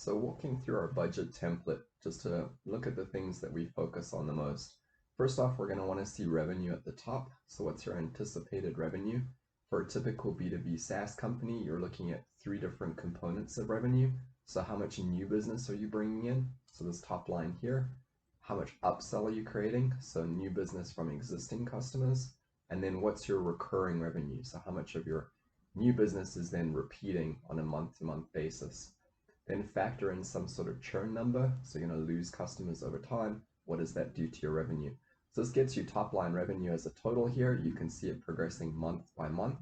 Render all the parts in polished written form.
So walking through our budget template, just to look at the things that we focus on the most. First off, we're going to want to see revenue at the top. So what's your anticipated revenue? For a typical B2B SaaS company, you're looking at three different components of revenue. So how much new business are you bringing in? So this top line here. How much upsell are you creating? So new business from existing customers. And then what's your recurring revenue? So how much of your new business is then repeating on a month-to-month basis? Then factor in some sort of churn number. So you're going to lose customers over time. What does that do to your revenue? So this gets you top line revenue as a total here. You can see it progressing month by month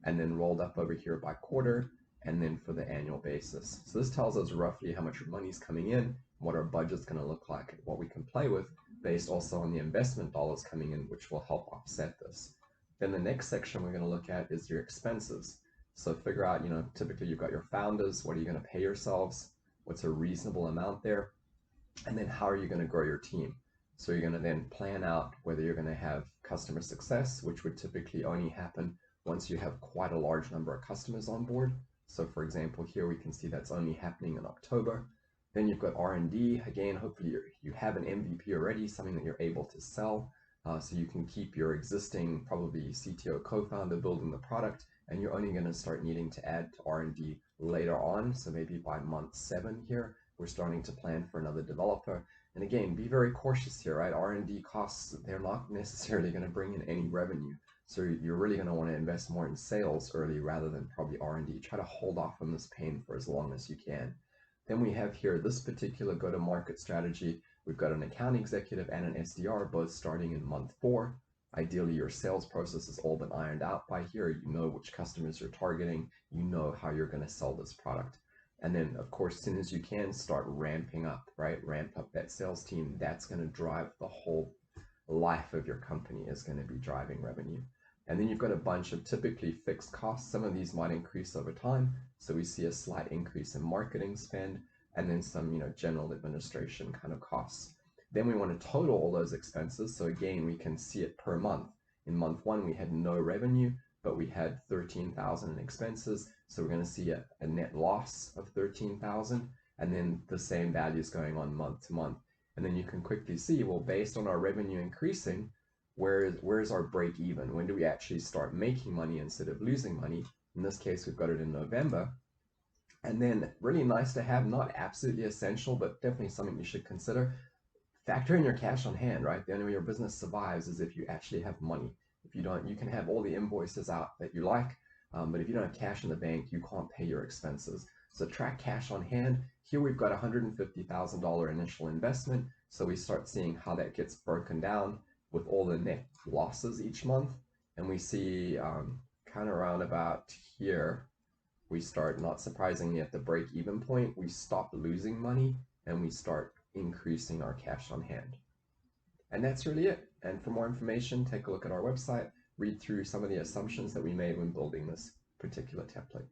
and then rolled up over here by quarter and then for the annual basis. So this tells us roughly how much money's coming in, what our budget's going to look like, and what we can play with based also on the investment dollars coming in, which will help offset this. Then the next section we're going to look at is your expenses. So figure out, typically you've got your founders, what are you going to pay yourselves? What's a reasonable amount there? And then how are you going to grow your team? So you're going to then plan out whether you're going to have customer success, which would typically only happen once you have quite a large number of customers on board. So for example, here we can see that's only happening in October. Then you've got R&D. Again, hopefully you have an MVP already, something that you're able to sell. So you can keep your existing, probably CTO co-founder building the product, and you're only going to start needing to add to R&D later on. So maybe by month 7 here, we're starting to plan for another developer. And again, be very cautious here, right? R&D costs, they're not necessarily going to bring in any revenue. So you're really going to want to invest more in sales early rather than probably R&D. Try to hold off on this pain for as long as you can. Then we have here this particular go-to-market strategy. We've got an account executive and an SDR, both starting in month 4. Ideally, your sales process has all been ironed out by here. You know which customers you're targeting. You know how you're going to sell this product. And then, of course, as soon as you can, start ramping up, right? Ramp up that sales team. That's going to drive the whole life of your company, is going to be driving revenue. And then you've got a bunch of typically fixed costs. Some of these might increase over time. So we see a slight increase in marketing spend and then some, general administration kind of costs. Then we want to total all those expenses. So again, we can see it per month. In month 1, we had no revenue, but we had 13,000 in expenses. So we're going to see a net loss of 13,000, and then the same values going on month to month. And then you can quickly see, well, based on our revenue increasing, where's our break even? When do we actually start making money instead of losing money? In this case, we've got it in November. And then really nice to have, not absolutely essential, but definitely something you should consider. Factor in your cash on hand, right? The only way your business survives is if you actually have money. If you don't, you can have all the invoices out that you like, but if you don't have cash in the bank, you can't pay your expenses. So track cash on hand. Here we've got $150,000 initial investment. So we start seeing how that gets broken down with all the net losses each month. And we see kind of around about here, we start, not surprisingly, at the break-even point, we stop losing money and we start increasing our cash on hand. And that's really it. And for more information, take a look at our website, read through some of the assumptions that we made when building this particular template.